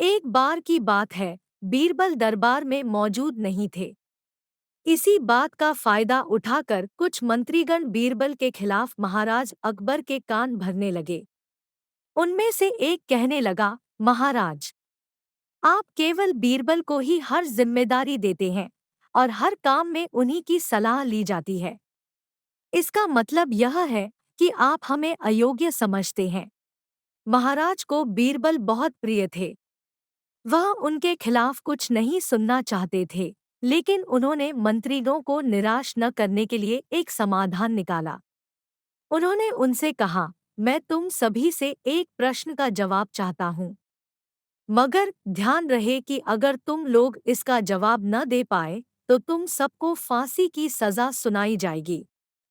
एक बार की बात है, बीरबल दरबार में मौजूद नहीं थे। इसी बात का फायदा उठाकर कुछ मंत्रीगण बीरबल के खिलाफ महाराज अकबर के कान भरने लगे। उनमें से एक कहने लगा, महाराज, आप केवल बीरबल को ही हर जिम्मेदारी देते हैं और हर काम में उन्हीं की सलाह ली जाती है। इसका मतलब यह है कि आप हमें अयोग्य समझते हैं। महाराज को बीरबल बहुत प्रिय थे। वह उनके खिलाफ कुछ नहीं सुनना चाहते थे, लेकिन उन्होंने मंत्रीगणों को निराश न करने के लिए एक समाधान निकाला। उन्होंने उनसे कहा, मैं तुम सभी से एक प्रश्न का जवाब चाहता हूँ, मगर ध्यान रहे कि अगर तुम लोग इसका जवाब न दे पाए तो तुम सबको फांसी की सजा सुनाई जाएगी।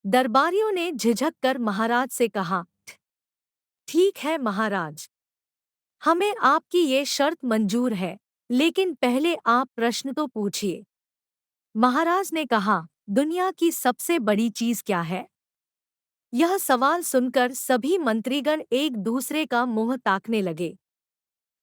दरबारियों ने झिझक कर महाराज से कहा, ठीक है महाराज, हमें आपकी ये शर्त मंजूर है, लेकिन पहले आप प्रश्न तो पूछिए। महाराज ने कहा, दुनिया की सबसे बड़ी चीज क्या है? यह सवाल सुनकर सभी मंत्रीगण एक दूसरे का मुंह ताकने लगे।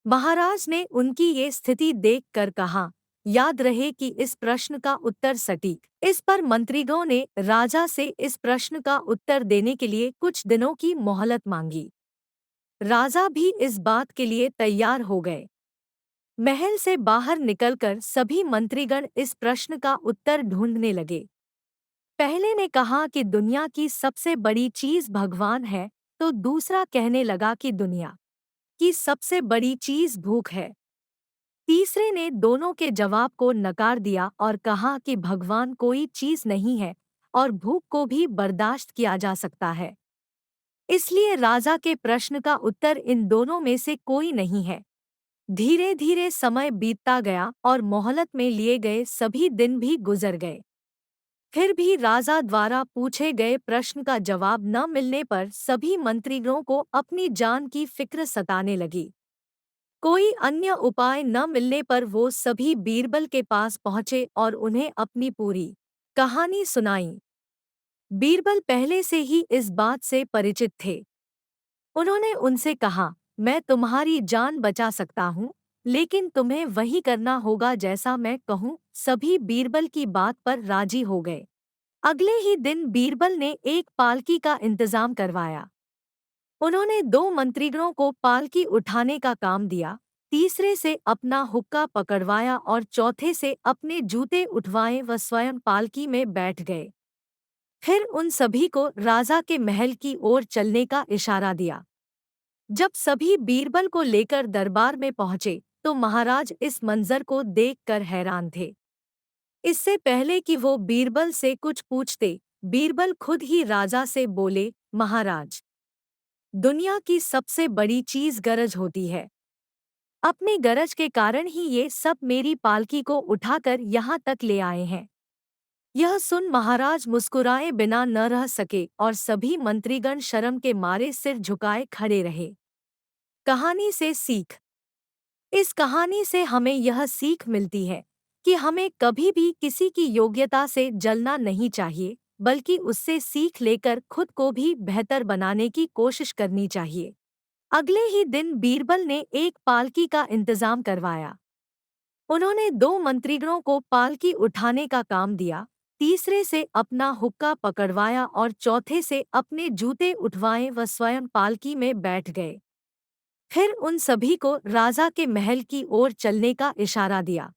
महाराज ने उनकी ये स्थिति देखकर कहा, याद रहे कि इस प्रश्न का उत्तर सटीक। इस पर मंत्रीगणों ने राजा से इस प्रश्न का उत्तर देने के लिए कुछ दिनों की मोहलत मांगी। राजा भी इस बात के लिए तैयार हो गए। महल से बाहर निकलकर सभी मंत्रीगण इस प्रश्न का उत्तर ढूंढने लगे। पहले ने कहा कि दुनिया की सबसे बड़ी चीज भगवान है, तो दूसरा कहने लगा कि दुनिया की सबसे बड़ी चीज भूख है। तीसरे ने दोनों के जवाब को नकार दिया और कहा कि भगवान कोई चीज नहीं है और भूख को भी बर्दाश्त किया जा सकता है। इसलिए राजा के प्रश्न का उत्तर इन दोनों में से कोई नहीं है। धीरे धीरे समय बीतता गया और मोहलत में लिए गए सभी दिन भी गुजर गए। फिर भी राजा द्वारा पूछे गए प्रश्न का जवाब न मिलने पर सभी मंत्रीगणों को अपनी जान की फिक्र सताने लगी। कोई अन्य उपाय न मिलने पर वो सभी बीरबल के पास पहुंचे और उन्हें अपनी पूरी कहानी सुनाई। बीरबल पहले से ही इस बात से परिचित थे। उन्होंने उनसे कहा, मैं तुम्हारी जान बचा सकता हूँ, लेकिन तुम्हें वही करना होगा जैसा मैं कहूँ। सभी बीरबल की बात पर राजी हो गए। अगले ही दिन बीरबल ने एक पालकी का इंतजाम करवाया। उन्होंने दो मंत्रीगणों को पालकी उठाने का काम दिया, तीसरे से अपना हुक्का पकड़वाया और चौथे से अपने जूते उठवाए व स्वयं पालकी में बैठ गए। फिर उन सभी को राजा के महल की ओर चलने का इशारा दिया। जब सभी बीरबल को लेकर दरबार में पहुंचे तो महाराज इस मंजर को देखकर हैरान थे। इससे पहले कि वो बीरबल से कुछ पूछते, बीरबल खुद ही राजा से बोले, महाराज, दुनिया की सबसे बड़ी चीज गरज होती है। अपनी गरज के कारण ही ये सब मेरी पालकी को उठाकर यहाँ तक ले आए हैं। यह सुन महाराज मुस्कुराए बिना न रह सके और सभी मंत्रीगण शर्म के मारे सिर झुकाए खड़े रहे। कहानी से सीख। इस कहानी से हमें यह सीख मिलती है कि हमें कभी भी किसी की योग्यता से जलना नहीं चाहिए, बल्कि उससे सीख लेकर खुद को भी बेहतर बनाने की कोशिश करनी चाहिए। अगले ही दिन बीरबल ने एक पालकी का इंतजाम करवाया। उन्होंने दो मंत्रीगणों को पालकी उठाने का काम दिया, तीसरे से अपना हुक्का पकड़वाया और चौथे से अपने जूते उठवाए व स्वयं पालकी में बैठ गए। फिर उन सभी को राजा के महल की ओर चलने का इशारा दिया।